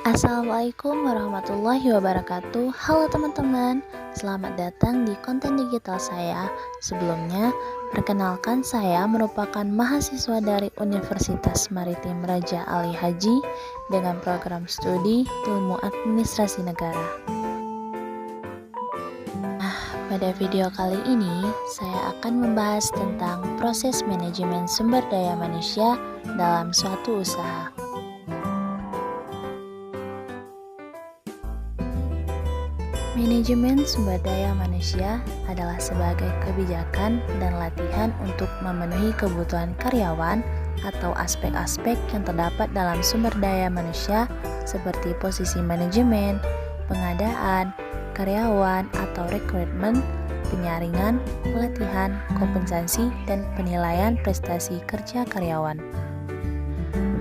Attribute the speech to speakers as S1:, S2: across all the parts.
S1: Assalamualaikum warahmatullahi wabarakatuh. Halo teman-teman, selamat datang di konten digital saya. Sebelumnya, perkenalkan saya merupakan mahasiswa dari Universitas Maritim Raja Ali Haji dengan program studi Ilmu Administrasi Negara. Pada video kali ini, saya akan membahas tentang proses manajemen sumber daya manusia dalam suatu usaha. Manajemen sumber daya manusia adalah sebagai kebijakan dan latihan untuk memenuhi kebutuhan karyawan atau aspek-aspek yang terdapat dalam sumber daya manusia seperti posisi manajemen, pengadaan, karyawan atau rekrutmen, penyaringan, pelatihan, kompensasi, dan penilaian prestasi kerja karyawan.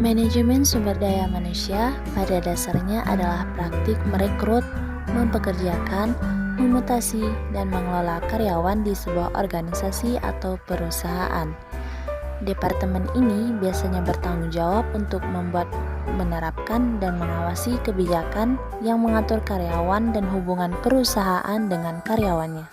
S1: Manajemen sumber daya manusia pada dasarnya adalah praktik merekrut, mempekerjakan, memutasi, dan mengelola karyawan di sebuah organisasi atau perusahaan. Departemen ini biasanya bertanggung jawab untuk membuat, menerapkan, dan mengawasi kebijakan yang mengatur karyawan dan hubungan perusahaan dengan karyawannya.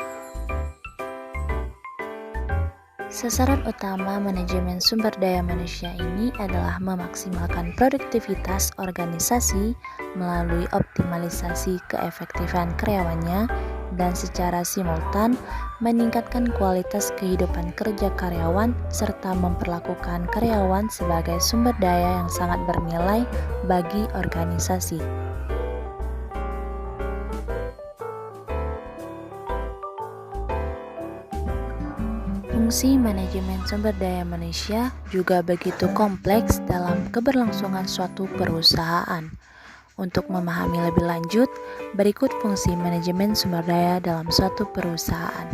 S1: Sasaran utama manajemen sumber daya manusia ini adalah memaksimalkan produktivitas organisasi melalui optimalisasi keefektifan karyawannya dan secara simultan meningkatkan kualitas kehidupan kerja karyawan serta memperlakukan karyawan sebagai sumber daya yang sangat bernilai bagi organisasi. Fungsi manajemen sumber daya manusia juga begitu kompleks dalam keberlangsungan suatu perusahaan. Untuk memahami lebih lanjut, berikut fungsi manajemen sumber daya dalam suatu perusahaan.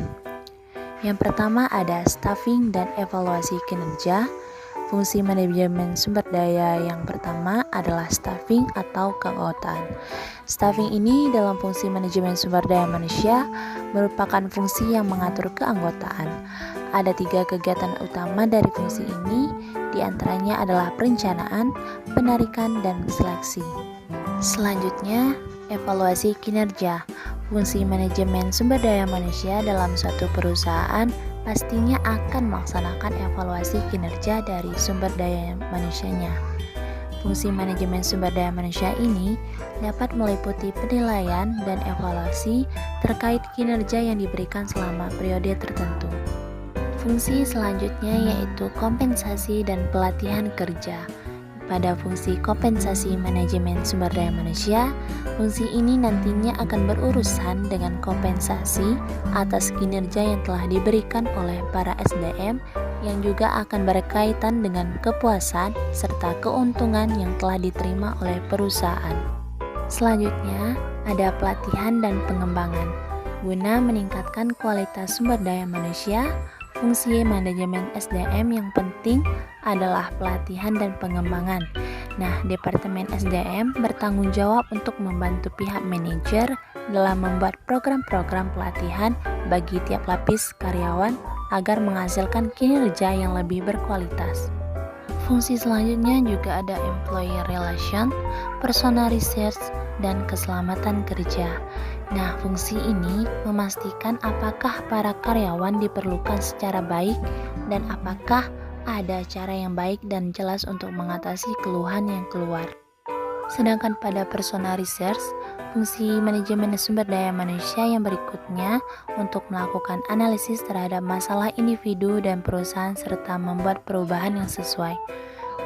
S1: Yang pertama ada staffing dan evaluasi kinerja. Fungsi manajemen sumber daya yang pertama adalah staffing atau keanggotaan. Staffing ini dalam fungsi manajemen sumber daya manusia merupakan fungsi yang mengatur keanggotaan. Ada 3 kegiatan utama dari fungsi ini, diantaranya adalah perencanaan, penarikan, dan seleksi. Selanjutnya, evaluasi kinerja. Fungsi manajemen sumber daya manusia dalam suatu perusahaan pastinya akan melaksanakan evaluasi kinerja dari sumber daya manusianya. Fungsi manajemen sumber daya manusia ini dapat meliputi penilaian dan evaluasi terkait kinerja yang diberikan selama periode tertentu. Fungsi selanjutnya yaitu kompensasi dan pelatihan kerja. Pada fungsi kompensasi manajemen sumber daya manusia, fungsi ini nantinya akan berurusan dengan kompensasi atas kinerja yang telah diberikan oleh para SDM yang juga akan berkaitan dengan kepuasan serta keuntungan yang telah diterima oleh perusahaan. Selanjutnya, ada pelatihan dan pengembangan. Guna meningkatkan kualitas sumber daya manusia, fungsi manajemen SDM yang penting adalah pelatihan dan pengembangan. Nah, Departemen SDM bertanggung jawab untuk membantu pihak manajer dalam membuat program-program pelatihan bagi tiap lapis karyawan agar menghasilkan kinerja yang lebih berkualitas. Fungsi selanjutnya juga ada employee relation, personal research, dan keselamatan kerja. Nah, fungsi ini memastikan apakah para karyawan diperlukan secara baik dan apakah ada cara yang baik dan jelas untuk mengatasi keluhan yang keluar. Sedangkan pada personal research, fungsi manajemen sumber daya manusia yang berikutnya untuk melakukan analisis terhadap masalah individu dan perusahaan serta membuat perubahan yang sesuai.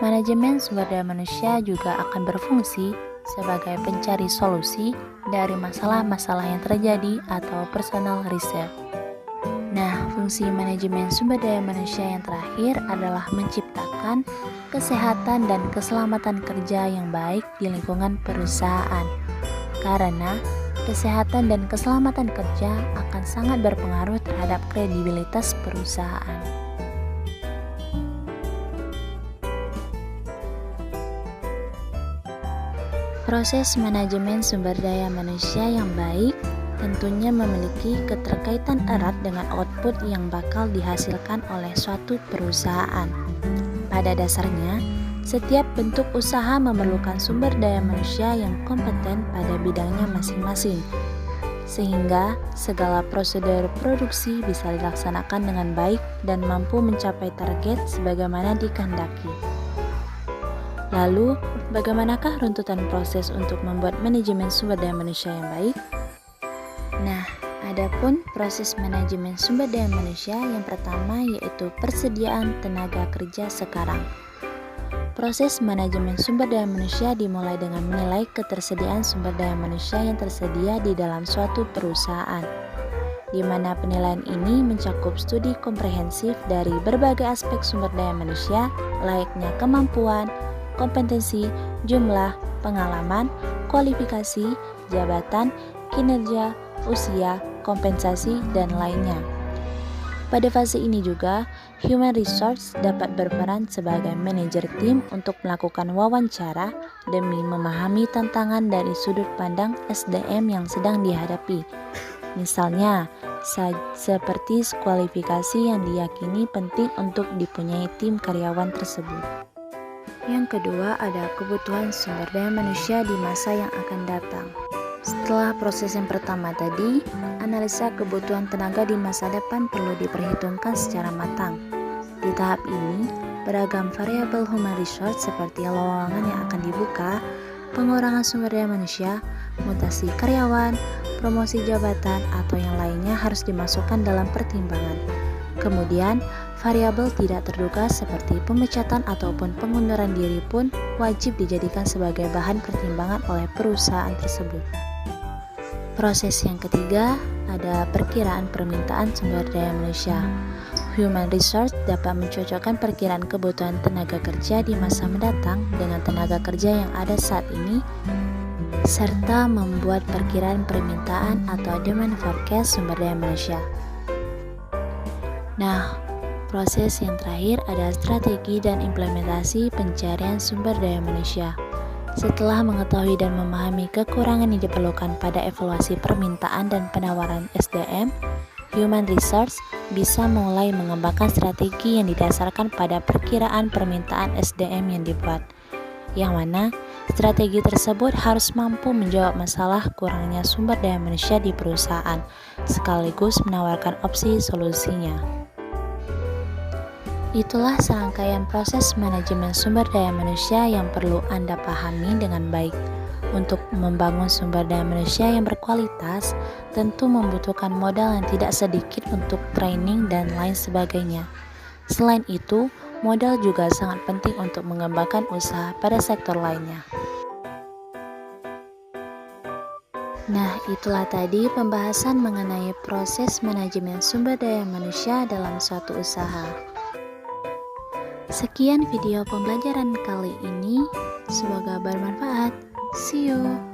S1: Manajemen sumber daya manusia juga akan berfungsi sebagai pencari solusi dari masalah-masalah yang terjadi atau personal research. Nah, fungsi manajemen sumber daya manusia yang terakhir adalah menciptakan kesehatan dan keselamatan kerja yang baik di lingkungan perusahaan. Karena kesehatan dan keselamatan kerja akan sangat berpengaruh terhadap kredibilitas perusahaan. Proses manajemen sumber daya manusia yang baik tentunya memiliki keterkaitan erat dengan output yang bakal dihasilkan oleh suatu perusahaan. Pada dasarnya, Setiap bentuk usaha memerlukan sumber daya manusia yang kompeten pada bidangnya masing-masing, sehingga segala prosedur produksi bisa dilaksanakan dengan baik dan mampu mencapai target sebagaimana dikehendaki. Lalu, bagaimanakah runtutan proses untuk membuat manajemen sumber daya manusia yang baik? Nah, adapun proses manajemen sumber daya manusia yang pertama yaitu persediaan tenaga kerja sekarang. Proses manajemen sumber daya manusia dimulai dengan menilai ketersediaan sumber daya manusia yang tersedia di dalam suatu perusahaan, di mana penilaian ini mencakup studi komprehensif dari berbagai aspek sumber daya manusia, layaknya kemampuan, kompetensi, jumlah, pengalaman, kualifikasi, jabatan, kinerja, usia, kompensasi, dan lainnya. Pada fase ini juga, Human Resource dapat berperan sebagai manajer tim untuk melakukan wawancara demi memahami tantangan dari sudut pandang SDM yang sedang dihadapi. Misalnya, seperti kualifikasi yang diyakini penting untuk dipunyai tim karyawan tersebut. Yang kedua ada kebutuhan sumber daya manusia di masa yang akan datang. Setelah proses yang pertama tadi, analisa kebutuhan tenaga di masa depan perlu diperhitungkan secara matang. Di tahap ini, beragam variabel human resource seperti lowongan yang akan dibuka, pengurangan sumber daya manusia, mutasi karyawan, promosi jabatan, atau yang lainnya harus dimasukkan dalam pertimbangan. Kemudian, variabel tidak terduga seperti pemecatan ataupun pengunduran diri pun wajib dijadikan sebagai bahan pertimbangan oleh perusahaan tersebut. Proses yang ketiga ada perkiraan permintaan sumber daya manusia. Human Resource dapat mencocokkan perkiraan kebutuhan tenaga kerja di masa mendatang dengan tenaga kerja yang ada saat ini, serta membuat perkiraan permintaan atau demand forecast sumber daya manusia. Nah, proses yang terakhir ada strategi dan implementasi pencarian sumber daya manusia. Setelah mengetahui dan memahami kekurangan yang diperlukan pada evaluasi permintaan dan penawaran SDM, Human Resource bisa mulai mengembangkan strategi yang didasarkan pada perkiraan permintaan SDM yang dibuat, yang mana strategi tersebut harus mampu menjawab masalah kurangnya sumber daya manusia di perusahaan, sekaligus menawarkan opsi solusinya. Itulah serangkaian proses manajemen sumber daya manusia yang perlu Anda pahami dengan baik. Untuk membangun sumber daya manusia yang berkualitas, tentu membutuhkan modal yang tidak sedikit untuk training dan lain sebagainya. Selain itu, modal juga sangat penting untuk mengembangkan usaha pada sektor lainnya. Nah, itulah tadi pembahasan mengenai proses manajemen sumber daya manusia dalam suatu usaha. Sekian video pembelajaran kali ini, semoga bermanfaat. See you.